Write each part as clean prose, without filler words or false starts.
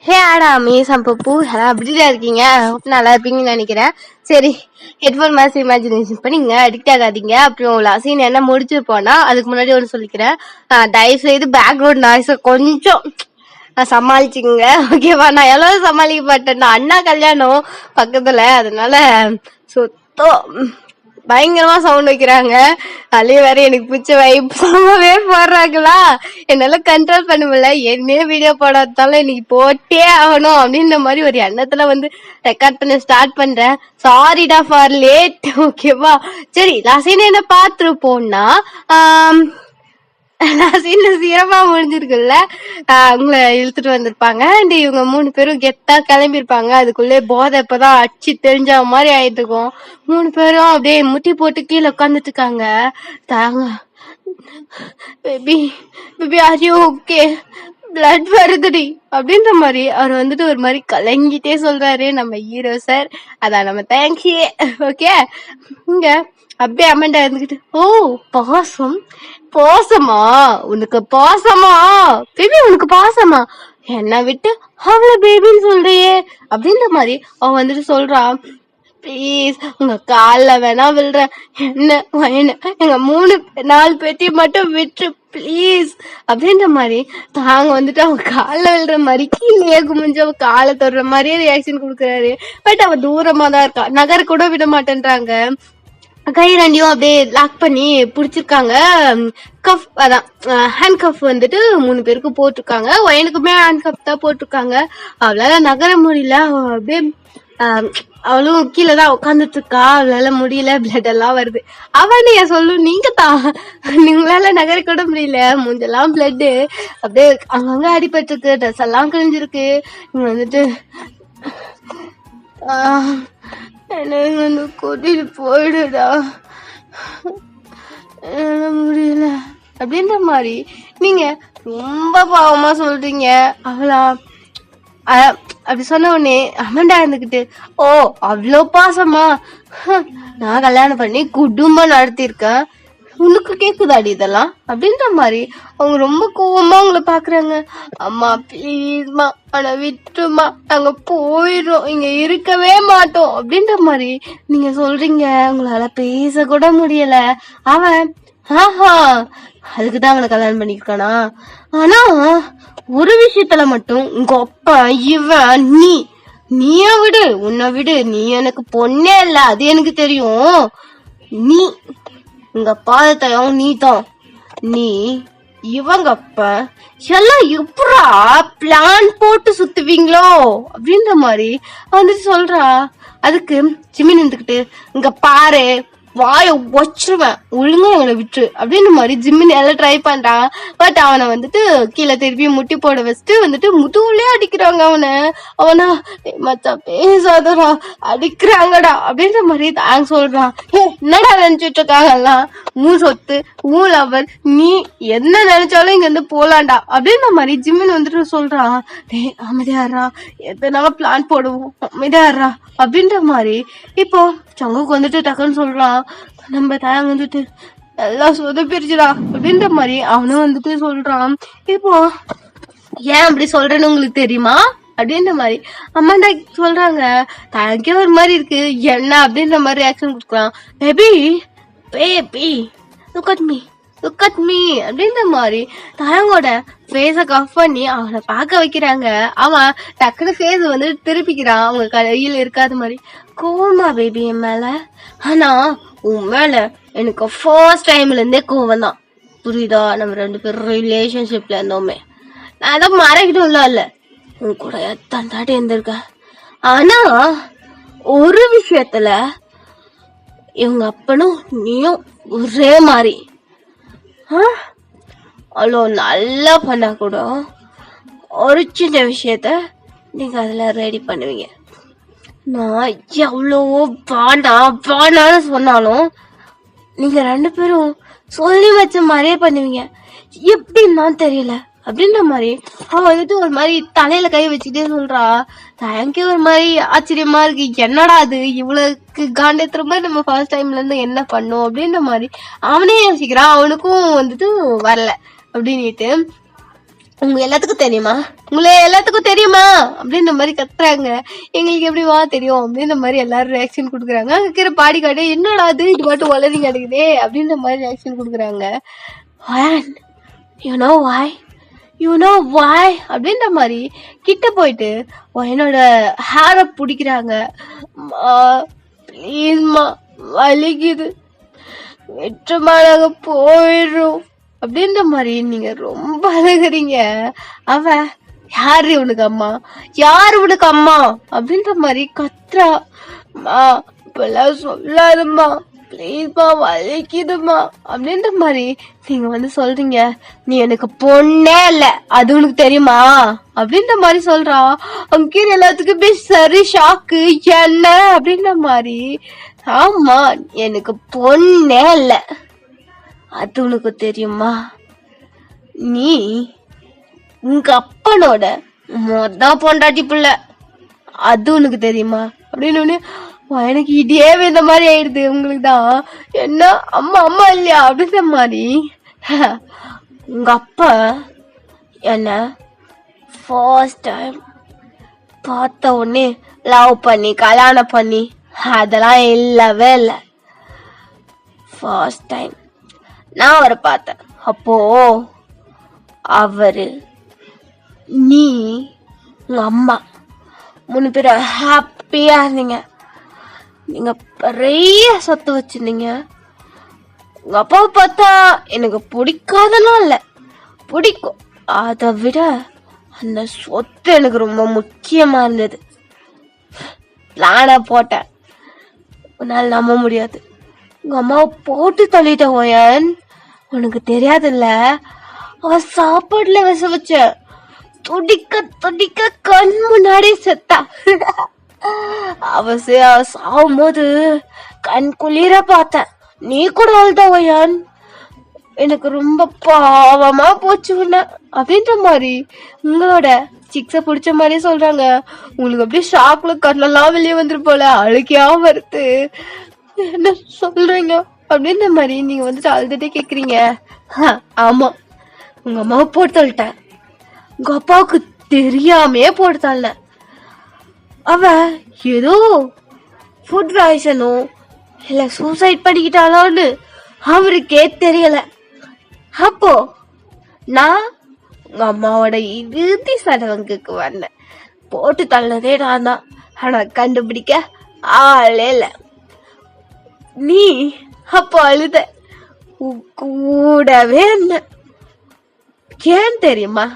ஹே ஆடாமி சம்பப்பு எல்லாம் அப்படிதான் இருக்கீங்க. நல்லா இருப்பீங்கன்னு நினைக்கிறேன். சரி, ஹெட்ஃபோன் மாஸ் இமேஜினேஷன் பண்ணி நீங்க அடிக்ட் ஆகாதீங்க. அப்புறம் சீன் என்ன முடிச்சிருப்போம்னா அதுக்கு முன்னாடி ஒன்று சொல்லிக்கிறேன். தயவு செய்து பேக்ரவுண்ட் நாய்ஸை கொஞ்சம் சமாளிச்சுங்க. ஓகேவா? நான் எவ்வளவு சமாளிக்க மாட்டேன். அண்ணா கல்யாணம் பக்கத்துல, அதனால சுத்தம் பயங்கரமா சவுண்ட் வைக்கிறாங்க. அதுலயும் வேற எனக்கு பிடிச்ச வைப் சாங்கவே போடுறாங்களா, என்னால கண்ட்ரோல் பண்ண முடியல. என்ன வீடியோ போடாதாலும் இன்னைக்கு போட்டே ஆகணும் அப்படின்ற மாதிரி ஒரு எண்ணத்துல ரெக்கார்ட் பண்ண ஸ்டார்ட் பண்றேன். சாரிடா ஃபார் லேட். ஓகேவா? சரி, லாஸ்ட் என்ன பார்த்துருப்போம்னா சீரமா முடிஞ்சிருக்குல்ல. உங்களை இழுத்துட்டு வந்திருப்பாங்க. அண்ட் இவங்க 3 பேரும் கெத்தா கிளம்பிருப்பாங்க. அதுக்குள்ளே போதை இப்பதான் அடிச்சு தெரிஞ்ச மாதிரி ஆயிட்டு இருக்கும். 3 பேரும் அப்படியே முட்டி போட்டு கீழே உட்காந்துட்டு இருக்காங்க. தாங்க baby baby are you okay, blood வருதுடி அப்படின்ற மாதிரி அவர் ஒரு மாதிரி கலங்கிட்டே சொல்றாரு நம்ம ஹீரோ சார். அதான் நம்ம தேங்க்யூ. ஓகே, இங்க அப்படியே அமெண்டா இருந்துகிட்டு, ஓ பாசம் பாசமா, உனக்கு பாசமா பேபி, உனக்கு பாசமா, என்ன விட்டு அவள பேபின்னு சொல்றியே அப்படின்ற மாதிரி அவன் சொல்றான். ப்ளீஸ் உங்க கால வேணா விழுற, என்ன எங்க 4 பேத்தையும் மட்டும் விட்டு ப்ளீஸ் அப்படின்ற மாதிரி தாங்க அவங்க கால விழுற மாதிரி கீழே குமிஞ்சு அவ காலை தொடுற மாதிரியே ரியாக்ஷன் கொடுக்குறாரு. பட் அவ தூரமா தான் இருக்கா, நகர கூட விட மாட்டேன்றாங்க. கை ரெண்டையும் அப்படியே லாக் பண்ணி பிடிச்சிருக்காங்க. கஃப், அதான் ஹேண்ட் கஃப் 3 பேருக்கு போட்டிருக்காங்க. எனக்குமே ஹேண்ட் கஃப் தான் போட்டிருக்காங்க. அவளால நகர முடியல. அப்படியே அவளும் கீழே தான் உட்காந்துட்டு இருக்கா. அவளால முடியல, பிளட் எல்லாம் வருது. அவனு ஏன் சொல்லு, நீங்க தான் நீங்களால நகர கூட முடியல, மூஞ்செல்லாம் பிளட் அப்படியே அங்கங்க அடிபட்டு இருக்கு, ட்ரெஸ் எல்லாம் கிழிஞ்சிருக்கு. நீங்க என்ன கூட்டிட்டு போயிடுடா, முடியல அப்படின்ற மாதிரி நீங்க ரொம்ப பாவமா சொல்றீங்க. அவளா அப்படி சொன்ன உடனே அமண்டா இருந்துகிட்டு, ஓ அவ்வளோ பாசமா, நான் கல்யாணம் பண்ணி குடும்பம் நடத்திருக்கேன், உனக்கு கேக்குதாடி இதெல்லாம் அப்படின்ற மாதிரி அவங்க ரொம்ப கோவமா உங்களை பாக்குறாங்க. அம்மா ப்ளீஸ்மா, ஆனா விட்டுமா, நாங்க போயிடுறோம், இங்க இருக்கவே மாட்டோம் அப்படின்ற மாதிரி நீங்க சொல்றீங்க. உங்களால பேச கூட முடியல. அவன் ஆஹா அதுக்குதான் அவனை கல்யாணம் பண்ணிருக்கானா. ஆனா ஒரு விஷயத்துல மட்டும் உங்க அப்பா இவன் நீய விடு, உன்னை விடு, நீ எனக்கு பொண்ணே இல்ல, அது எனக்கு தெரியும். நீ உங்க பாதத்தையும் நீ தான், நீ இவங்க அப்ப எல்லாம் எப்படா பிளான் போட்டு சுத்துவீங்களோ அப்படின்ற மாதிரி சொல்றா. அதுக்கு ஜிமின் இருந்துகிட்டு, இங்க பாரு வாய ஒச்சுருவேன், ஒழுங்கா எங்களை விட்டு அப்படின்னு மாதிரி ஜிம்மின் எல்லாம் ட்ரை பண்றான். பட் அவனை கீழே திருப்பி முட்டி போட வச்சுட்டு முதுகுலயே அடிக்கிறாங்க அவனா மச்சா பேசாதடா, அடிக்கிறாங்கடா அப்படின்ற மாதிரி தாங்க சொல்றான். என்னடா நினைச்சிட்டு இருக்காங்க எல்லாம், மூ சொத்து ஊ லவர், நீ என்ன நினைச்சாலும் இங்க போலாண்டா அப்படின்ற மாதிரி ஜிம்மின் சொல்றான். அமைதியாடுறா, எத்தனால பிளான் போடுவோம், அமைதியாடுறா அப்படின்ற மாதிரி. இப்போ சங்குக்கு டக்குன்னு சொல்றான், நம்ம தாங்க எல்லாம் சொதப்பிருச்சுடா அப்படின்ற மாதிரி அவனும் சொல்றான். இப்போ ஏன் அப்படி சொல்றேன்னு உங்களுக்கு தெரியுமா அப்படின்ற மாதிரி அம்மாண்டா சொல்றாங்க. தாங்கே ஒரு மாதிரி இருக்கு என்ன அப்படின்ற மாதிரி ரியாக்ஷன் கொடுக்குறான். Baby baby look at me, look at me அப்படின்ற மாதிரி தாயங்கோட ஃபேஸ கஃப் பண்ணி அவனை பார்க்க வைக்கிறாங்க. அவன் டக்குனு ஃபேஸ் திருப்பிக்கிறான் அவங்க கையில் இருக்காத மாதிரி. கோவமா பேபி என் மேல? ஆனா உன் மேல எனக்கு ஃபர்ஸ்ட் டைம்ல இருந்தே கோவம் தான், புரியுதா? நம்ம 2 பேரும் ரிலேஷன்ஷிப்ல இருந்தோமே, நான் அதை மறைக்கிட்டோம்ல இல்ல, உன் கூட எத்தனை தாட்டி இருந்திருக்கேன். ஆனா ஒரு விஷயத்துல இவங்க அப்பனும் நீயும் ஒரே மாதிரி. அவ்வளோ நல்லா பண்ணா கூட ஒரு சின்ன விஷயத்த நீங்க அதுல ரெடி பண்ணுவீங்க. நான் எவ்வளவோ பாண்டான்னு சொன்னாலும் நீங்க 2 பேரும் சொல்லி வச்ச மாதிரியே பண்ணுவீங்க. எப்படின்னு தெரியல அப்படின்ற மாதிரி அவன் ஒரு மாதிரி தலையில கை வச்சுட்டே சொல்றா. தேங்க்யூ ஒரு மாதிரி ஆச்சரியமா இருக்கு, என்னடா அது இவ்வளவுக்கு காண்டேத்துற மாதிரி நம்ம ஃபர்ஸ்ட் டைம்ல இருந்து என்ன பண்ணோம் அப்படின்ற மாதிரி அவனே யோசிக்கிறான். அவனுக்கும் வரல அப்படின்னுட்டு உங்க எல்லாத்துக்கும் தெரியுமா, உங்களை எல்லாத்துக்கும் தெரியுமா அப்படின்ற மாதிரி கத்துறாங்க. எங்களுக்கு எப்படிவா தெரியும் அப்படின்ற மாதிரி எல்லாரும் ரியாக்ஷன் கொடுக்குறாங்க. அங்க இருக்கிற பாடி கார்டு என்னடா அது இது மட்டும் வளரி கிடைக்குதே அப்படின்ற மாதிரி ரியாக்ஷன் கொடுக்குறாங்க. You know why, you know why அப்படின்ற மாதிரி கிட்ட போயிட்டு என்னோட ஹேரை பிடிக்கிறாங்க. ப்ளீஸ்மா வலிக்குது, வெற்றமா நாங்க போயிடுறோம் அப்படின்ற மாதிரி நீங்க ரொம்ப அழகுறீங்க. அவ யாரு உனக்கு அம்மா, யாரு உனக்கு அம்மா அப்படின்ற மாதிரி கத்துறா. இப்பெல்லாம் சொல்லாதுமா ப்ளீஸ்மா வலிக்குதுமா அப்படின்ற மாதிரி நீங்க சொல்றீங்க. நீ எனக்கு பொண்ணே இல்ல அது உனக்கு தெரியுமா அப்படின்ற மாதிரி சொல்றா. அங்கே எல்லாத்துக்குமே சரி ஷாக்கு. என்ன அப்படின்ற மாதிரி, ஆமா எனக்கு பொண்ணே இல்ல அது உனக்கு தெரியுமா, நீ உங்க அப்பனோட பொண்டாட்டி பிள்ளை அது உனக்கு தெரியுமா அப்படின்னு எனக்கு இதே இந்த மாதிரி ஆயிடுது. உங்களுக்கு தான் என்ன அம்மா அம்மா இல்லையா அப்படின்ற மாதிரி. உங்க அப்பா என்ன ஃபர்ஸ்ட் டைம் பார்த்த உடனே லவ் பண்ணி கல்யாணம் பண்ணி அதெல்லாம் இல்லவே இல்லை. ஃபர்ஸ்ட் டைம் நான் அவரை பார்த்தேன். அப்போ அவரு நீ உங்க அம்மா 3 பேரும் ஹாப்பியா இருந்தீங்க. நீங்க நிறைய சொத்து வச்சிருந்தீங்க. உங்க அப்பாவை பார்த்தா எனக்கு பிடிக்காதெல்லாம் இல்ல, பிடிக்கும். அதை விட அந்த சொத்து எனக்கு ரொம்ப முக்கியமா இருந்தது. பிளான போட்டேன், உன்னால நம்ப முடியாது. உங்க அம்மாவை போட்டு தள்ளிட்ட ஓயன், உனக்கு தெரியாதுல்ல. அவ சாப்பாடுல விச வச்ச துடிக்க துடிக்க கண் முன்னாடி செத்தா. அவ சாகும் போது கண் குளிர பார்த்தேன். நீ கூட அழுத ஓயன், எனக்கு ரொம்ப பாவமா போச்சு உன்ன அப்படின்ற மாதிரி உங்களோட சிக்ஸ பிடிச்ச மாதிரி சொல்றாங்க. உங்களுக்கு அப்படியே ஷாக்ல கண்ணெல்லாம் வெளியே வந்துரு போல, அழுகையா வருது. என்ன சொல்றீங்க அப்படின்ற மாதிரி நீங்க அழுதுட்டே கேக்குறீங்க. ஆமா உங்க அம்மாவை போட்டு தள்ளிட்டேன், உங்க அப்பாவுக்கு தெரியாமே போட்டு தள்ள. அவ ஏதோ ஃபுட் பாய்சனோ இல்ல சூசைட் பண்ணிக்கிட்டாலோன்னு அவருக்கே தெரியல. அப்போ நான் உங்க அம்மாவோட இறுதி சடங்குக்கு வந்தேன். போட்டு தள்ளதே நான் தான், ஆனா கண்டுபிடிக்க ஆளே இல்ல. நீ அப்போ அழுத, கூடவே இருந்த. ஏன் தெரியுமா,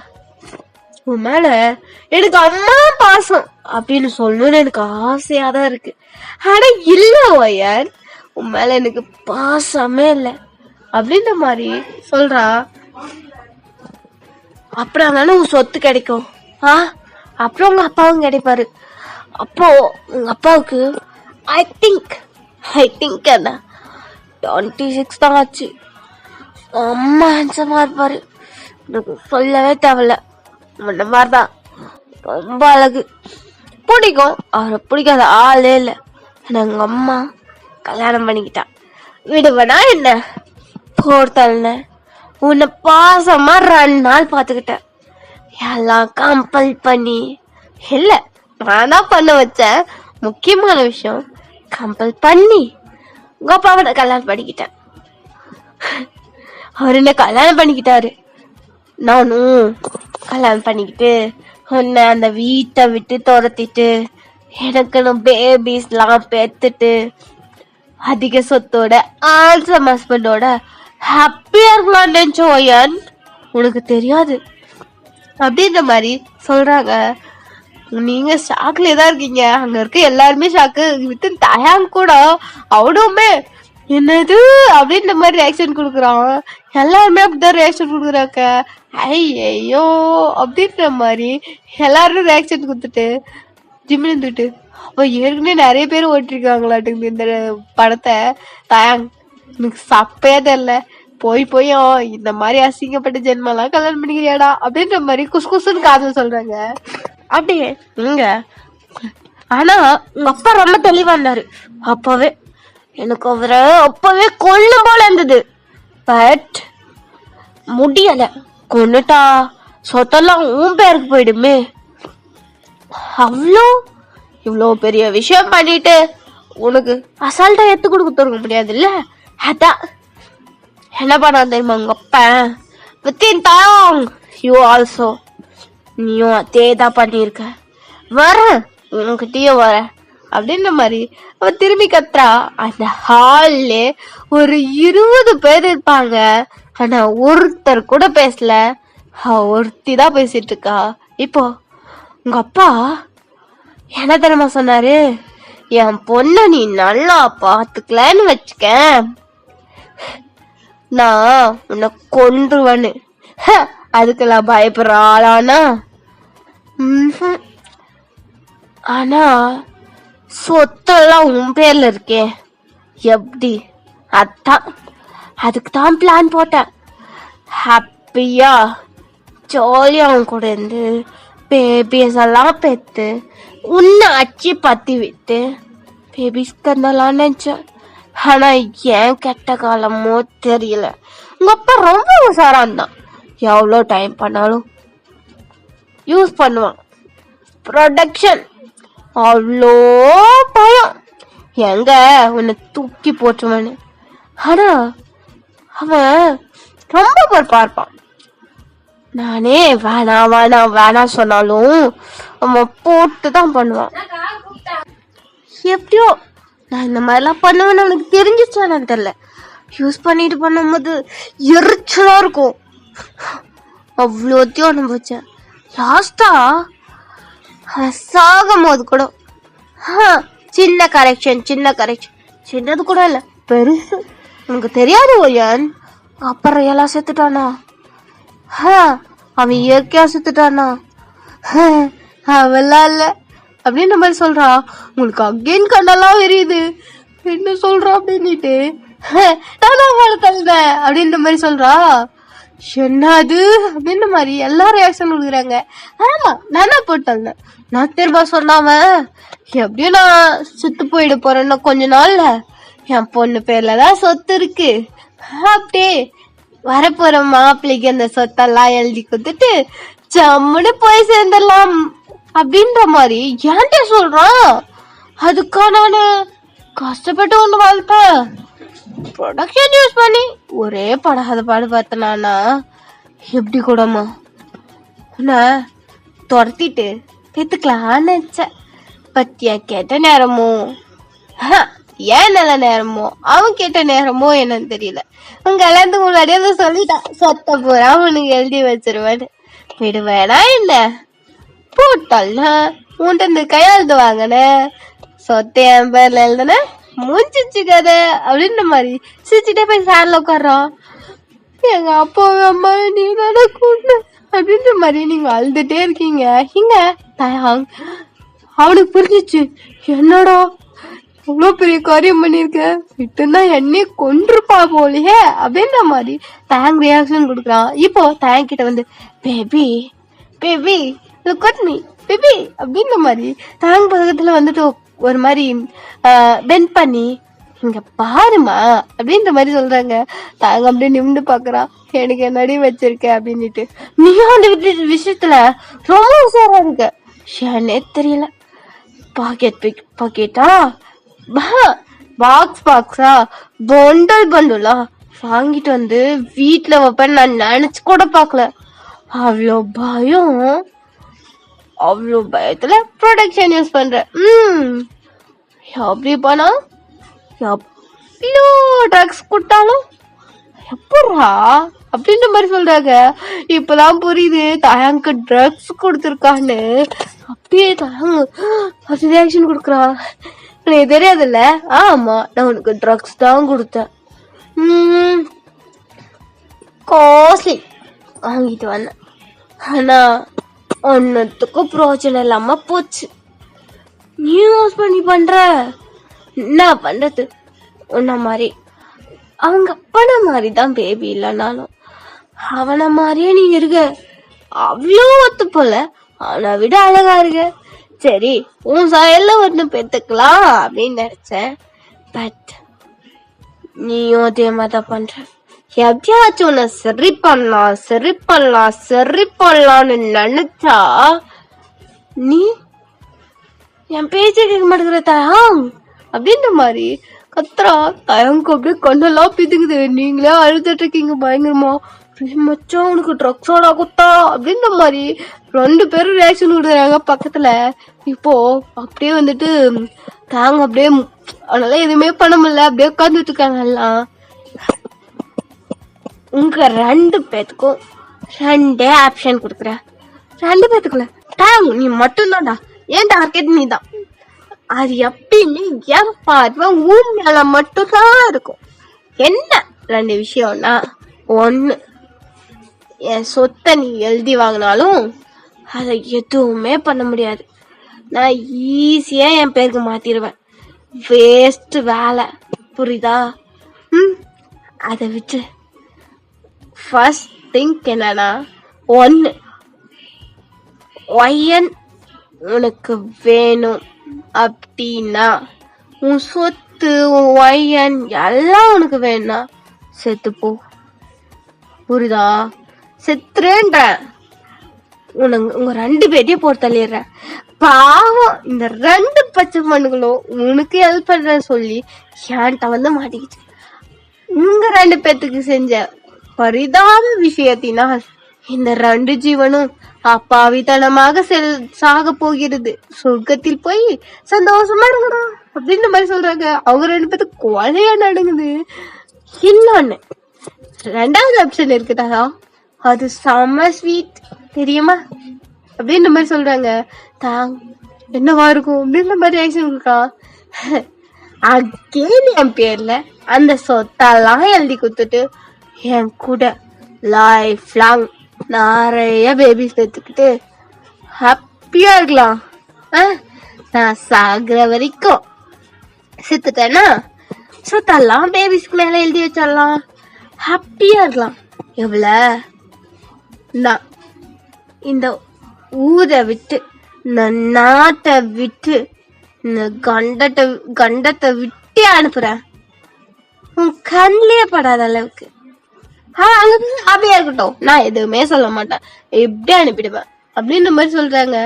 உன் மேல எனக்கு அம்மா பாசம் அப்படின்னு சொல்லணும்னு எனக்கு ஆசையா தான் இருக்கு. ஆனா இல்ல ஓயன், உன் மேல எனக்கு பாசமே இல்ல அப்படின்ற மாதிரி சொல்றா. அப்புறம் தானே உன் சொத்து கிடைக்கும், அப்புறம் உங்க அப்பாவும் கிடைப்பாரு. அப்போ உங்க அப்பாவுக்கு ஐ திங்க் என்ன 26 தான் ஆச்சு. அம்மா ஹேண்ட்ஸமா இருப்பாரு, எனக்கு சொல்லவே தேவையில்ல. முன்ன மாதிரிதான் ரொம்ப அழகு, பிடிக்கும். அவரை பிடிக்காத ஆளே இல்லை. எங்க அம்மா கல்யாணம் பண்ணிக்கிட்டா. விடுவனா என்ன, போர்த்தல்ன உன்னை பாசமா 2 நாள் பாத்துக்கிட்டேன். எல்லாம் கம்பல் பண்ணி இல்ல, நானா பண்ண வச்சேன். முக்கியமான விஷயம், கம்பல் பண்ணி உங்க அப்பாவை கல்யாணம் பண்ணிக்கிட்டேன். அவர் என்ன கல்யாணம் பண்ணிக்கிட்டாரு, நானும் கல்யாணம் பண்ணிக்கிட்டு உன்னை அந்த வீட்டை விட்டு துரத்திட்டு எனக்குன்னு பேபிஸ் எல்லாம் பெத்துட்டு அதிக சொத்தோட ஆன்சம் ஹஸ்பண்டோட ஹாப்பியா இருக்கலாம்னு நினைச்சோயன், உனக்கு தெரியாது அப்படின்ற மாதிரி சொல்றாங்க. நீங்க ஷாக்ல தான் இருக்கீங்க, அங்க இருக்க எல்லாருமே ஷாக்கு. வித் தயாங் கூட அவனுமே என்னது அப்படின்ற மாதிரி ரியாக்ஷன் கொடுக்குறான். எல்லாருமே அப்படிதான் ரியாக்ஷன் கொடுக்குறாங்க. ஐயோ அப்படின்ற மாதிரி எல்லாரும் ரியாக்ஷன் கொடுத்துட்டு ஜிம்மில் இருந்துட்டு அப்ப ஏற்கனவே நிறைய பேர் ஓட்டிருக்காங்களாட்டுங்க இந்த படத்தை. தயாங் எனக்கு சப்பையா தெரியல, போய் இந்த மாதிரி அசிங்கப்பட்ட ஜென்மெல்லாம் கல்யாணம் பண்ணிக்கிறியாடா அப்படின்ற மாதிரி குசுன்னு காதல் சொல்றாங்க. அப்படியே நீங்க ஆனா உங்க அப்பா ரொம்ப தெளிவா இருந்தாரு. அப்பவே எனக்கு அவரை அப்பவே கொல்லும் போல இருந்தது. பட் முடியல, கொன்னுட்டா சொத்தெல்லாம் உன் பேருக்கு போயிடுமே. இவ்வளோ பெரிய விஷயம் பண்ணிட்டு உனக்கு அசால்ட்டா எடுத்து கொடுக்க முடியாது இல்ல. அதான் என்ன பண்ண தெரியுமா உங்க அப்பா, வித்தின் டைம் யூ ஆல்சோ நீயும் அதேதான் பண்ணிருக்க, வர உனக்கிட்டயும் வர அப்படின்ற மாதிரி அவ திரும்பி கத்துறா. அந்த ஹால்ல ஒரு 20 பேர் இருப்பாங்க. ஆனா ஒருத்தர் கூட பேசல, ஒருத்தி தான் பேசிட்டு இருக்கா. இப்போ உங்க அப்பா என்ன தெரியுமா சொன்னாரு, என் பொண்ண நீ நல்லா பாத்துக்கலன்னு வச்சுக்க, நான் உன்னை கொன்றுவன்னு. அதுக்கெல்லாம் பயப்படுற ஆளானா? ஆனா சொத்தெல்லாம் உன் பேர்ல இருக்கே எப்படி? அதான் அதுக்கு தான் பிளான் போட்டேன். ஹாப்பியா ஜாலியா அவன் கூட இருந்து பேபிஸ் எல்லாம் பெத்து உன்னை அச்சி பத்தி விட்டு பேபிஸ்க்கு இருந்தெல்லாம் நினைச்சேன். ஆனா ஏன் கெட்ட காலமோ தெரியல. உங்க அப்பா ரொம்ப உசாரான் தான், எவ்வளோ டைம் பண்ணாலும் யூஸ் பண்ணுவான். ப்ரொடக்ஷன் அவ்வளோ பயம், எங்க உன்னை தூக்கி போட்டுவான்னு. ஆனா அவன் ரொம்ப பொறுப்பா இருப்பான். நானே வேணாம் சொன்னாலும் அவன் போட்டுதான் பண்ணுவான். எப்படியோ நான் இந்த மாதிரிலாம் பண்ணுவேன்னு அவனுக்கு தெரிஞ்சிச்சானு தெரியல. யூஸ் பண்ணிட்டு பண்ணும்போது எரிச்சலா இருக்கும். அவ்வளோத்தையும் அனுபவிச்சேன். லாஸ்டா சாகும் போது கூட சின்ன கரெக்ஷன், சின்னது கூட இல்ல, பெருசு. உனக்கு தெரியாது ஓயன், அப்புறம் எல்லாம் செத்துட்டானா? அவன் இயற்கையா செத்துட்டானா? அவெல்லாம் இல்ல அப்படின்னு மாதிரி சொல்றா. உங்களுக்கு அகெயின் கண்ணெல்லாம் எரியுது, என்ன சொல்றா அப்படின்னுட்டு நானும் வளர்த்தேன் அப்படின்ற மாதிரி சொல்றா. என்னது அப்படின்ற மாதிரி எல்லா ரியாக்ஷன் கொடுக்குறாங்க. ஆமா நானா போட்டேன். நான் திரும்ப சொன்னாம எப்படியும் நான் சுத்து போயிட போறேன்னா கொஞ்ச நாள்ல என் பொண்ணு பேர்ல தான் சொத்து இருக்கு, அப்படியே வரப்போற மாப்பிள்ளைக்கு அந்த சொத்தெல்லாம் எழுதி கொடுத்துட்டு ஜம்முன்னு போய் சேர்ந்துடலாம் அப்படின்ற மாதிரி ஏன்ட்ட சொல்றான். அதுக்கா நானு கஷ்டப்பட்டு ஒண்ணு வளர்த்தேன், ப்ரொடக்ஷன் யூஸ் பண்ணி ஒரே படாத பாடு பார்த்தனானா எப்படி கூடமா உன்னை துரத்திட்டு பெத்துக்கலான்னு நினைச்சேன். பத்தியா கேட்ட நேரமோ ஏன் நல்ல நேரமோ அவன் கேட்ட நேரமோ என்னன்னு தெரியல. உங்க கல்யாணத்துக்கு முன்னாடியே அதை சொல்லிட்டான், சொத்த போறா உனக்கு எழுதி வச்சிருவேன்னு. விடுவேனா என்ன போட்டல்னா உன்ட்டு இந்த கையெழுத்து வாங்கின சொத்தை என் பேர்ல எழுதுன முடிஞ்சிச்சு கதை அப்படின்ற மாதிரி சிரிச்சுட்டே போய் சேர்ல உட்காடுறான். எங்க அப்பாவும் அம்மா நீ தானே கூண்டு அப்படின்ற மாதிரி நீங்க அழுதுட்டே இருக்கீங்க. இங்க தயாங் அவனுக்கு புரிஞ்சிச்சு, என்னடா இவ்வளோ பெரிய காரியம் பண்ணிருக்க, விட்டுன்னா என்னையே கொன்றுப்பா போலியே அப்படின்ற மாதிரி தயாங் ரியாக்ஷன் கொடுக்குறான். இப்போ தயாங் கிட்ட வந்து baby baby look at me baby அப்படின்ற மாதிரி தயாங் பக்கத்துல வந்துட்டு ஒரு மாதிரி பெண்ட் பண்ணி இங்க பாருமா அப்படின்ற மாதிரி சொல்றாங்க. தாங்க அப்படியே நிமிந்து பாக்குறான், எனக்கு என்னடி வச்சிருக்க அப்படின்னுட்டு. நீயும் அந்த விஷயத்துல ரொம்ப உசாரா இருக்க, ஏன்னே தெரியல. பாக்கெட்டா பாக்ஸா பண்டலா வாங்கிட்டு வந்து வீட்டுல வைப்பேன்னு நான் நினைச்சு கூட பாக்கல. அவ்வளோ பயம், அவ்வளோ பயத்துல ப்ரொடக்ஷன் யூஸ் பண்ற. எப்படி போனா எவ்வளோ ட்ரக்ஸ் கொடுத்தாலும் எப்படா அப்படின்ற மாதிரி சொல்றாங்க. இப்பதான் புரியுது தயாங்கு ட்ரக்ஸ் கொடுத்துருக்கான்னு. அப்படியே தயாங்க அது ரியாக்ஷன் கொடுக்குறா. எனக்கு தெரியாதுல்ல, ஆமா நான் உனக்கு ட்ரக்ஸ் தான் கொடுத்தேன், காஸ்ட்லி வாங்கிட்டு வந்தேன். ஆனா ஒன்னுத்துக்கும் பிரோஜனம் இல்லாம போச்சு. நீ யூஸ் பண்ணி பண்ற, என்ன பண்றது? உன்ன மாதிரி அவங்க அப்பன மாதிரிதான் பேபி இல்லைனாலும் அவனை மாதிரியே நீ இருக்க, அவ்வளோ ஒத்து போல அவனை விட அழகா இருக்க. சரி உன் சாயல்ல ஒண்ணு பெத்துக்கலாம் அப்படின்னு நினைச்சேன். பட் நீயும் அதே மாதிரிதான் பண்ற. எப்படியாச்சும் உன்னை சரி பண்ணலாம்னு நினைச்சா நீ என் பேச்ச கேட்க மாட்டேங்கிற தயாங் அப்படின்ற மாதிரி கத்துறா. தயாங்கு அப்படியே கண்ணெல்லாம் பிதுங்குது. நீங்களே அழுதுட்டு இருக்கீங்க பயங்கரமா. மச்சான் உனக்கு ட்ரக்ஸோட குத்தா அப்படின்ற மாதிரி 2 பேரும் ரியாக்ஷன் கொடுக்குறாங்க பக்கத்துல. இப்போ அப்படியே வந்துட்டு தாங்க அப்படியே அதனால எதுவுமே பண்ண முடியல. அப்படியே உட்காந்துட்டு இருக்காங்க எல்லாம். உங்க 2 பேத்துக்கும் 2 ஆப்ஷன் கொடுக்குறேன். 2 பேத்துக்குள்ள தாங்க நீ மட்டும்தான்டா. ஏன் டார்கெட் நீ தான். அது எப்பயுமே என் பார்வை உன் மேல மட்டும்தான் இருக்கும். என்ன 2 விஷயம்னா, 1 என் சொத்தை நீ எழுதி வாங்கினாலும் அதை எதுவுமே பண்ண முடியாது. நான் ஈஸியா என் பேருக்கு மாத்திடுவேன். வேஸ்ட் வேலை, புரியுதா? அதை விட்டு ஃபர்ஸ்ட் திங்க் என்னன்னா, 1 ஒயன் உனக்கு வேணும் அப்படின்னா, உன் சொத்து உன் ஒயன் எல்லாம் உனக்கு வேணும்னா செத்துப்போ. புரியுதா? செத்துறேன்ற உங்க 2 பேரையும் போட்டு தள்ளிடுறேன். பாவம் இந்த 2 பச்சை மண்ணுகளும் உனக்கு ஹெல்ப் பண்ற சொல்லி என்கிட்ட வந்து மாட்டிக்கிச்சு. உங்க 2 பேத்துக்கு செஞ்ச பரிதாப விஷயத்தினால் இந்த 2 ஜீவனும் அப்பாவித்தனமாக சாக போகிறது. சொர்க்கத்தில் போய் சந்தோஷமா இருக்கணும் அப்படின்ற மாதிரி சொல்றாங்க. அவங்க 2 பேத்துக்கு கொலையா நடங்குது. இன்னொன்னு 2வது ஆப்ஷன் இருக்குதா, அது செம்ம ஸ்வீட் தெரியுமா அப்படின்ற மாதிரி சொல்றாங்க. என்னவா இருக்கும் அப்படின்ற மாதிரி ஆக்ஷன் இருக்கா. அகேன் என் பேர்ல அந்த சொத்தெல்லாம் எழுதி கொடுத்துட்டு என் கூட லைஃப் லாங் நிறைய பேபிஸ் பெற்றுக்கிட்டு ஹாப்பியா இருக்கலாம். நான் சாகுற வரைக்கும் செத்துட்டேன்னா சொத்தெல்லாம் பேபிஸ்க்கு மேல எழுதி வச்சிடலாம். ஹாப்பியா இருக்கலாம். எவ்வளவு நான் இந்த ஊரை விட்டு, இந்த நாட்டை விட்டு, இந்த கண்டத்தை விட்டு அனுப்புறேன். உன் கண்ணிலே படாத அளவுக்கு. அப்படியா இருக்கட்டும், நான் எதுவுமே சொல்ல மாட்டேன், எப்படி அனுப்பிடுவேன் அப்படின்ற மாதிரி சொல்றாங்க.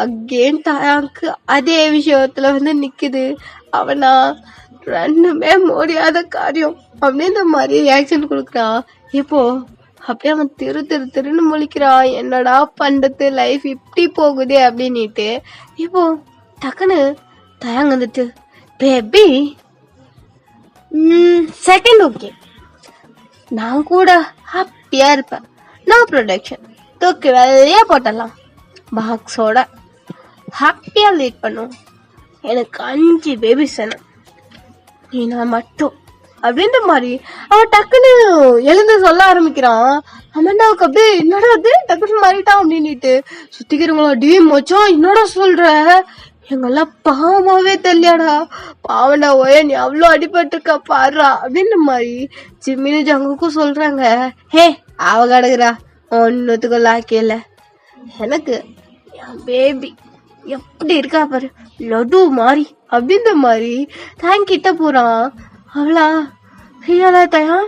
அகேன் தாயாக்கு அதே விஷயத்துல வந்து நிக்குது. அவனா 2மே முடியாத காரியம் அப்படின்ற மாதிரி ரியாக்ஷன் கொடுக்குறான். இப்போ அப்படியே அவன் திருன்னு முழிக்கிறான். என்னடா பண்றது, லைஃப் இப்படி போகுது அப்படின்னுட்டு. இப்போ டக்குன்னு தயாங்க வந்துட்டு, பேபி செகண்ட் ஓகே, நான் கூட ஹாப்பியா இருப்பேன். நோ ப்ரொடக்ஷன், தூக்கி வெளியே போட்டலாம், பாக்ஸோட ஹாப்பியா லீட் பண்ணும். எனக்கு 5 பேபிஸ் வேணும், நீ நான் மட்டும் அப்படின்ற மாதிரி அவன் டக்குன்னு எழுந்து சொல்ல ஆரம்பிக்கிறான். அமண்டாவுக்கு அப்படியே என்னடா அது டக்குன்னு மாறிட்டான் அப்படின்னுட்டு சுத்திக்கிறவங்களா, டி மச்சான் என்னடா சொல்ற, எங்கெல்லாம் பாவமாவே தெரியலடா, பாவண்டா ஓய நீ அவ்வளோ அடிபட்டு இருக்கா பாடுறா அப்படின்ற மாதிரி ஜிம்மினு ஜங்குக்கும் சொல்றாங்க. ஹே அவ கிடக்குறா, ஒன்னுத்துக்கும் லாக்கியல. எனக்கு என் பேபி எப்படி இருக்கா பாரு, லடு மாதிரி அப்படின்ற மாதிரி தேங்கிட்ட போறான். அவளா ரியாலா தயா,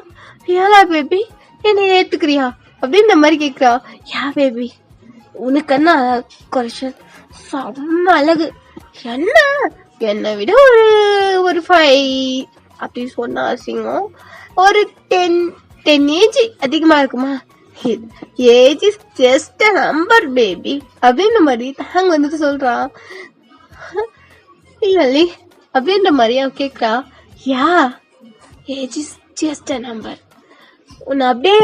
ரியாலா பேபி என்னை ஏத்துக்கிறியா அப்படின்ற மாதிரி கேக்குறா. யா பேபி உனக்கு என்ன குறைச்சல், செம்ம அழகு, என்ன என்னை விட ஒரு 5 அப்படி சொன்னா அசிங்கம், ஒரு 10 ஏஜ் அதிகமா இருக்குமா, age is just a number baby அப்படின்ற மாதிரி தாங்க வந்துட்டு சொல்றான். ரியலி அப்படின்ற மாதிரி அவ கேக்குறா. Yeah age is just a number. உன்னை அப்படியே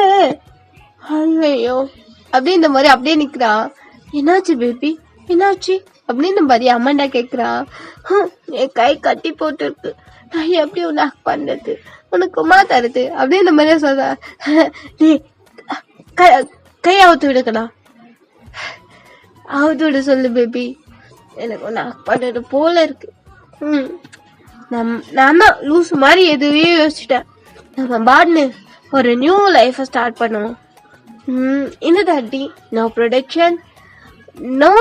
ஐயோ அப்படின்ற மாதிரி அப்படியே நிக்கிறா. என்னாச்சு பேபி என்னாச்சு அப்படின்ற மாதிரி அம்மாண்டா கேக்குறா. என் கை கட்டி போட்டு இருக்கு, நான் எப்படி உனக்கு பண்றது, உனக்கு உமா தருது அப்படின்ற மாதிரியே சொல்ற. கை அவுத்து விடுக்கடா, அவுத்து விட சொல்லு பேபி, எனக்கு உனக்கு பண்றது போல இருக்கு. நான் தான் லூஸ் மாதிரி எதுவே யோசிச்சுட்டேன். நம்ம பாட்னு ஒரு நியூ லைஃபை ஸ்டார்ட் பண்ணுவோம். இந்த தாட்டி நோ ப்ரொடக்ஷன், நோ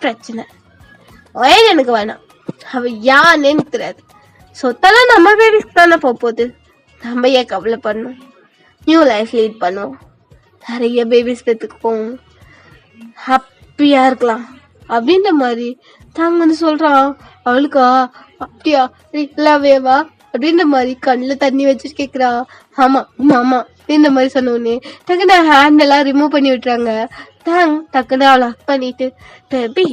பிரச்சனை. ஒயன் எனக்கு வேணாம், அவ யான்னு தெரியாது. சொத்தெல்லாம் நம்ம பேபிக்கு தானே போகுது, நம்ம ஏன் கவலை பண்ணணும். நியூ லைஃப் லீட் பண்ணுவோம், நிறைய பேபிஸ் பெற்றுக்குவோம், ஹாப்பியா இருக்கலாம் அப்படின்ற மாதிரி தாங்க வந்து சொல்றான். அவளுக்கா அப்படியா இல்லாவேவா அப்படின்ற மாதிரி கண்ணுல தண்ணி வச்சுட்டு கேக்குறா. ஆமா ஆமா அப்படின்ற மாதிரி சொன்ன உடனே டக்குன்னு ஹேண்ட் எல்லாம் ரிமூவ் பண்ணி விட்டுறாங்க. டக்குன்னு அவளை ஹக் பண்ணிட்டு பேபி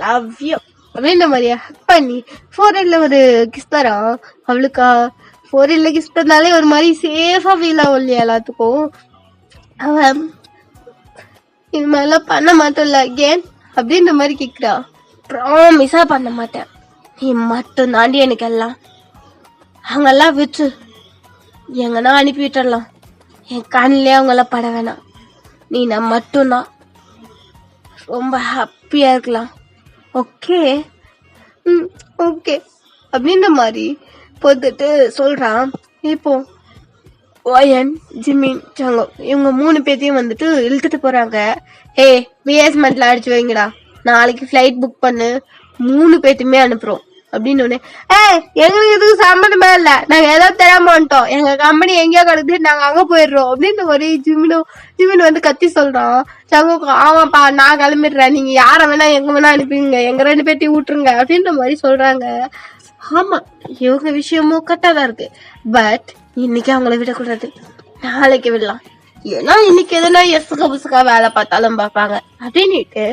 லவ் யூ அப்படின்ற மாதிரி ஹக் பண்ணி ஃபோர்ஹெட்ல ஒரு கிஸ் தரான். அவளுக்கா ஃபோர்ஹெட்ல கிஸ் தந்தாலே ஒரு மாதிரி சேஃபா ஃபீல் ஆகும் இல்லையா எல்லாத்துக்கும். அவன் இது மாதிரிலாம் பண்ண மாட்டோம்ல அகேன் அப்படின்ற மாதிரி கேக்குறா. ப்ராமிஸா பண்ண மாட்டேன், நீ மட்டும் தாண்டி எனக்கு எல்லாம். அவங்கெல்லாம் விட்டு எங்கன்னா அனுப்பி விட்டுடலாம், என் கண்ணிலே அவங்கெல்லாம் பட வேணாம், நீ நான் மட்டும்தான் ரொம்ப ஹாப்பியா இருக்கலாம். ஓகே ஓகே அப்படின்ற மாதிரி போட்டுட்டு சொல்றான். இப்போ ஒயன் ஜிமின் சாங்கோ இவங்க 3 பேத்தையும் வந்துட்டு இழுத்துட்டு போறாங்க. விஎஸ்மெண்ட்ல அடிச்சு வைங்கடா, நாளைக்கு ஃபிளைட் புக் பண்ணு, 3 பேத்தையுமே அனுப்புறோம் அப்படின்னு உடனே எங்களுக்கு இதுக்கு சம்மந்தமே இல்ல, நாங்க ஏதாவது தெரியாம வந்துட்டோம், எங்க கம்பெனி எங்கேயோ கிடக்குது, நாங்க அங்க போயிடுறோம் அப்படின்னு ஒரு ஜிமின் வந்து கத்தி சொல்றான். சங்கோக்கு ஆமாப்பா நான் கிளம்பிடுறேன், நீங்க யார வேணா எங்க வேணா அனுப்பிங்க, எங்க 2 பேர்த்தையும் விட்டுருங்க அப்படின்ற மாதிரி சொல்றாங்க. ஆமா இவங்க விஷயமும் கரெக்டா தான் இருக்கு, பட் இன்னைக்கு அவங்கள விடக்கூடாது, நாளைக்கு விடலாம், ஏன்னா இன்னைக்கு எதுனா எசுக்கா புசுக்கா வேலை பார்த்தாலும் பார்ப்பாங்க அப்படின்னுட்டு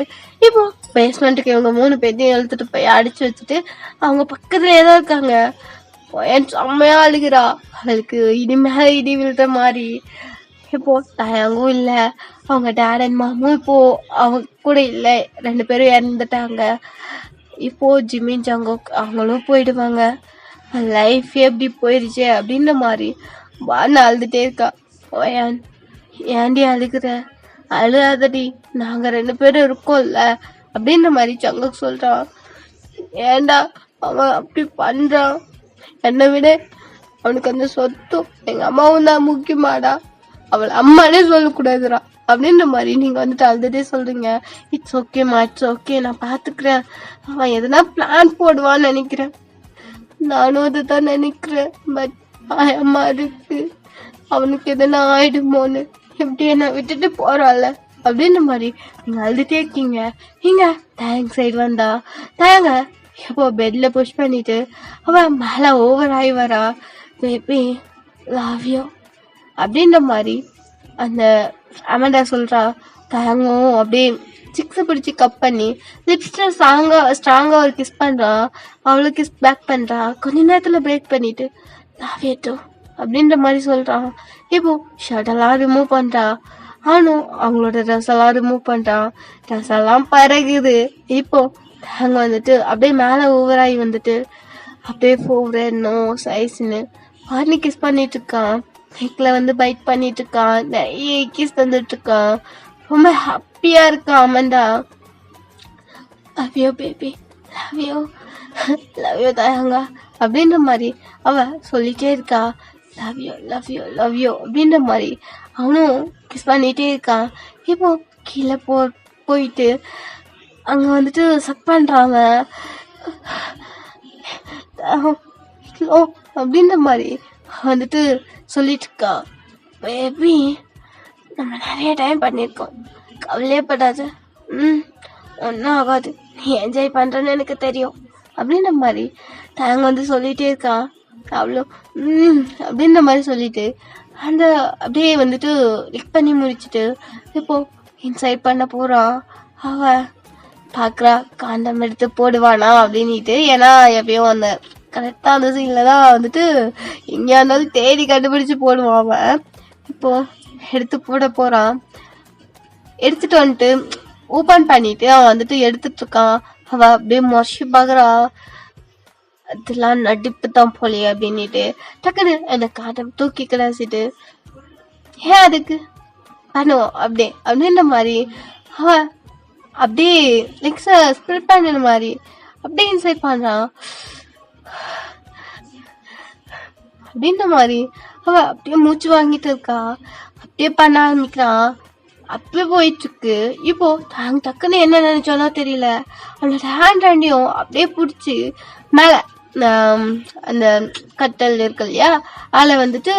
இப்போ பேஸ்மெண்ட்டுக்கு இவங்க 3 பேர்த்தையும் எழுத்துட்டு போய் அடிச்சு வச்சுட்டு அவங்க பக்கத்துல ஏதோ இருக்காங்க. செம்மையா அழுகிறா, அவளுக்கு இடி மேல இடி விழுற மாதிரி. இப்போ தயங்கும் இல்ல, அவங்க டேட் அண்ட் மாமும் இப்போ அவங்க கூட இல்ல, 2 பேரும் இறந்துட்டாங்க. இப்போ ஜிமின் ஜங்கோக் அவங்களும் போயிடுவாங்க, லைஃப் எப்படி போயிடுச்சு அப்படின்ற மாதிரி வான்னு அழுதுட்டே இருக்கா. ஏன்டி அழுகுற, அழுகாதடி, நாங்க 2 பேரும் இருக்கோம்ல அப்படின்ற மாதிரி சங்கோக் சொல்றான். ஏண்டா அவன் அப்படி பண்றான், என்னை விட அவனுக்கு அந்த சொத்தும் எங்க அம்மாவும் தான் முக்கியமாடா, அவள் அம்மானே சொல்லக்கூடாதுடா அப்படின்ற மாதிரி நீங்க வந்துட்டு அழுதுட்டே சொல்றீங்க. இட்ஸ் ஓகேமா இட்ஸ் ஓகே, நான் பாத்துக்கிறேன், அவன் எதனா பிளான் போடுவான்னு நினைக்கிறேன், நானும் அதுதான் நினைக்கிறேன், பட் அம்மா இருக்கு, அவனுக்கு எதனா ஆயிடுமோன்னு, எப்படி என்ன விட்டுட்டு போறாள் அப்படின்ற மாதிரி நீங்க அழுதுட்டே இருக்கீங்க. நீங்க டேங்க் சைடு வந்தா தாங்க இப்போ பெட்ல புஷ் பண்ணிட்டு அவன் மேல ஓவர் ஆகி வரா. பேபி லவ் யூ அப்படின்ற மாதிரி அந்த அமண்டா சொல்றா. தயங்கும் அப்படியே சிக்ஸை பிடிச்சி கப் பண்ணி லிப்ஸ்ல ஸ்ட்ராங்கா ஒரு கிஸ் பண்றான், அவளுக்கு கிஸ் பேக் பண்றா. கொஞ்ச நேரத்துல பிரேக் பண்ணிட்டு லவ் யூ டூ அப்படின்ற மாதிரி சொல்றான். இப்போ ஷர்ட்டெல்லாம் ரிமூவ் பண்றா, ஆனும் அவங்களோட ட்ரெஸ் எல்லாம் ரிமூவ் பண்றான், ட்ரெஸ் எல்லாம் பறகுது. இப்போ அங்க வந்துட்டு அப்படியே மேல ஓவராகி வந்துட்டு அப்படியே ஃபோர் நோ சைஸ்ன்னு வார்னி கிஸ் பண்ணிட்டு இருக்கான், நெக்ல வந்து பைட் பண்ணிட்டு இருக்கான், நிறைய கிஸ் தந்துட்டு இருக்கான், ரொம்ப ஹாப்பியா இருக்கான் Amanda. Love you baby love you love you தாயாங்க அப்படின்ற மாதிரி அவ சொல்லிட்டே இருக்கா. Love you love you love you அப்படின்ற மாதிரி அவனும் கிஸ் பண்ணிட்டே இருக்கான். இப்போ கீழே போயிட்டு அங்க வந்துட்டு சக் பண்றாங்க அப்படின்ற மாதிரி வந்துட்டு சொல்லிட்டு இருக்கா. பேபி நம்ம நிறைய டைம் பண்ணியிருக்கோம், கவலையப்படாது, ஒன்றும் ஆகாது, நீ என்ஜாய் பண்றேன்னு எனக்கு தெரியும் அப்படின்ற மாதிரி தாங்க வந்து சொல்லிட்டே இருக்கான். அவ்வளோ அப்படின்ற மாதிரி சொல்லிட்டு அந்த அப்படியே வந்துட்டு லிக் பண்ணி முடிச்சுட்டு இப்போ இன்சைட் பண்ண போறான். அவ பாக்குறா காண்டம் எடுத்து போடுவானா அப்படின்ட்டு, ஏன்னா எப்பயும் அந்த கரெக்டா அந்த சீன்ல தான் வந்துட்டு எங்கேயா இருந்தாலும் தேடி கண்டுபிடிச்சு போடுவான் அவன். இப்போ எடுத்து போட போறான், எடுத்துட்டு வந்துட்டு ஓபன் பண்ணிட்டு அவன் வந்துட்டு எடுத்துட்டு இருக்கான். அவ அப்படியே மொஷி பாக்குறா, அதெல்லாம் நடிப்பு தான் போலியே அப்படின்னுட்டு டக்குன்னு அந்த காட்டம் தூக்கி கிடாசிட்டு ஏன் அதுக்கு பண்ணுவோம் அப்படியே அப்படின்ற மாதிரி அவ அப்படியே லெக்ஸ ஸ்பிரிட் பண்ணுற மாதிரி அப்படியே இன்சைட் பண்றான் அப்படின்ற மாதிரி அவ அப்படியே மூச்சு வாங்கிட்டு இருக்கா. அப்படியே பண்ண ஆரம்பிக்கிறான், அப்படியே போயிட்டு இருக்கு. இப்போ டக்குன்னு என்ன நினைச்சோன்னா தெரியல, அவனோட ஹேண்ட் ரெண்டையும் அப்படியே பிடிச்சி மேல அந்த கட்டல் இருக்கு இல்லையா, அதில் வந்துட்டு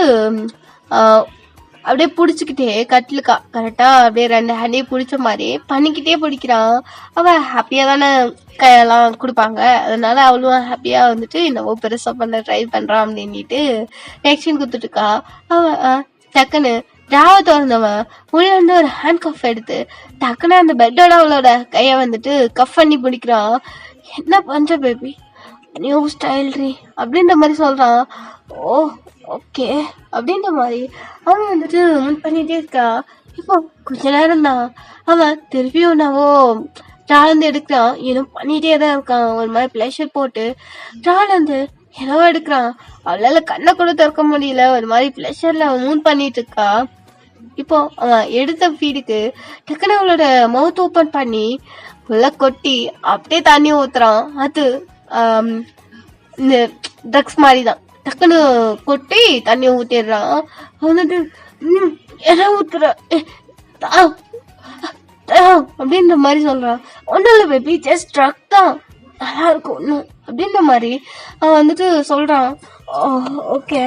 அப்படியே புடிச்சுக்கிட்டே கட்டிலுக்கா கரெக்டா அப்படியே 2 ஹேண்டையும் புடிச்ச மாதிரி பண்ணிக்கிட்டே பிடிக்கிறான். அவ ஹாப்பியா தானே கையெல்லாம் கொடுப்பாங்க, அதனால அவளும் ஹாப்பியா வந்துட்டு என்னவோ பெருசா பண்ண ட்ரை பண்றான் அப்படின்ட்டு ரியாக்ஷன் கொடுத்துட்டு இருக்கா. அவன் டக்குன்னு டிராவை திறந்தவன் உள்ள இருந்து ஒரு ஹேண்ட் கஃப் எடுத்து டக்குன்னு அந்த பெட்டோட அவளோட கைய வந்துட்டு கஃப் பண்ணி பிடிக்கிறான். என்ன பண்ற பேபி, நியூ ஸ்டைல் ரீ அப்படின்ற மாதிரி சொல்றான். ஓ ஓகே அப்படின்ற மாதிரி அவன் வந்துட்டு முன் பண்ணிட்டே இருக்கா. இப்போ கொஞ்ச நேரம் தான் அவன் திருப்பியும் என்னவோ ட்ராலேருந்து எடுக்கிறான். ஏதோ பண்ணிட்டே தான் இருக்கான், ஒரு மாதிரி பிளஷர் போட்டு ட்ராலேருந்து என்னவோ எடுக்கிறான். அவளால கண்ணை கூட திறக்க முடியல, ஒரு மாதிரி பிளஷர்ல அவன் மூன் பண்ணிட்டு இருக்கா. இப்போ அவன் எடுத்த ஃபீடுக்கு டக்குன்னு அவளோட மவுத் ஓப்பன் பண்ணி உள்ள கொட்டி அப்படியே தண்ணி ஊத்துறான். அது இந்த ட்ரக்ஸ் மாதிரிதான். டக்குன்னு கொட்டி தண்ணி ஊத்திடுறான். வந்துட்டு என்ன ஊத்துற அப்படின்ற மாதிரி சொல்றான். ஒன்னும் இல்லை பேபி, ஜஸ்ட் ட்ரக் தான், நல்லா இருக்கும் ஒன்றும் அப்படின்ற மாதிரி அவன் வந்துட்டு சொல்றான். ஓகே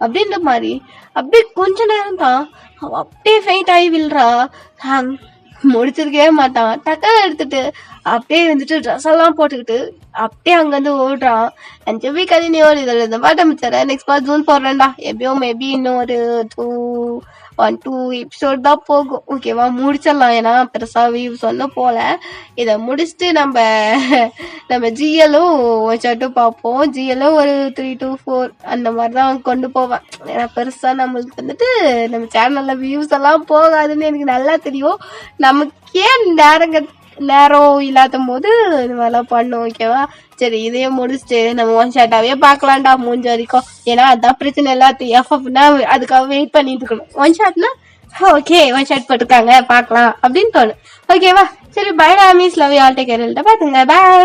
அப்படின்ற மாதிரி அப்படியே கொஞ்ச நேரம் தான் அவன் அப்படியே ஃபெயிண்ட் ஆகி விழுறா. முடிச்சிருக்கவே மாட்டான். டக்கா எடுத்துட்டு அப்படியே வந்துட்டு ட்ரெஸ் எல்லாம் போட்டுக்கிட்டு அப்படியே அங்கிருந்து ஓடுறான். அஞ்சு கண்டினியூ இதில் இந்த பாட்டு அமைச்சர நெக்ஸ்ட் பார்ட் ஜூன் போடுறேன்டா. எப்படியோ மேபி இன்னும் ஒரு 2 எபிசோட் தான் போகும். ஓகேவா, முடிச்சிடலாம். ஏன்னா பெருசா வியூஸ் ஒன்றும் போல. இதை முடிச்சுட்டு நம்ம ஜிஎலும் ஷர்ட்டும் பார்ப்போம். ஜிஎலும் ஒரு 3 to 4 அந்த மாதிரி தான் கொண்டு போவேன். ஏன்னா பெருசா நம்மளுக்கு வந்துட்டு நம்ம சேனல்ல வியூஸ் எல்லாம் போகாதுன்னு எனக்கு நல்லா தெரியும். நமக்கே நேரம் இல்லாத போது இந்த மாதிரிலாம் பண்ணும். ஓகேவா, சரி இதையும் முடிச்சுட்டு நம்ம ஒன் ஷாட்டாவே பார்க்கலாம்டா மூஞ்ச வரைக்கும். ஏன்னா அதான் பிரச்சனை, எல்லாத்தையும் எஃப்எஃப்னா அதுக்காக வெயிட் பண்ணிட்டு இருக்கணும். ஒன் ஷாட்னா ஓகே ஒன் ஷாட் போட்டிருக்காங்க பார்க்கலாம் அப்படின்னு தோணும். ஓகேவா, சரி பை டா maize, love you all, take care, பாத்துங்க, பாய்.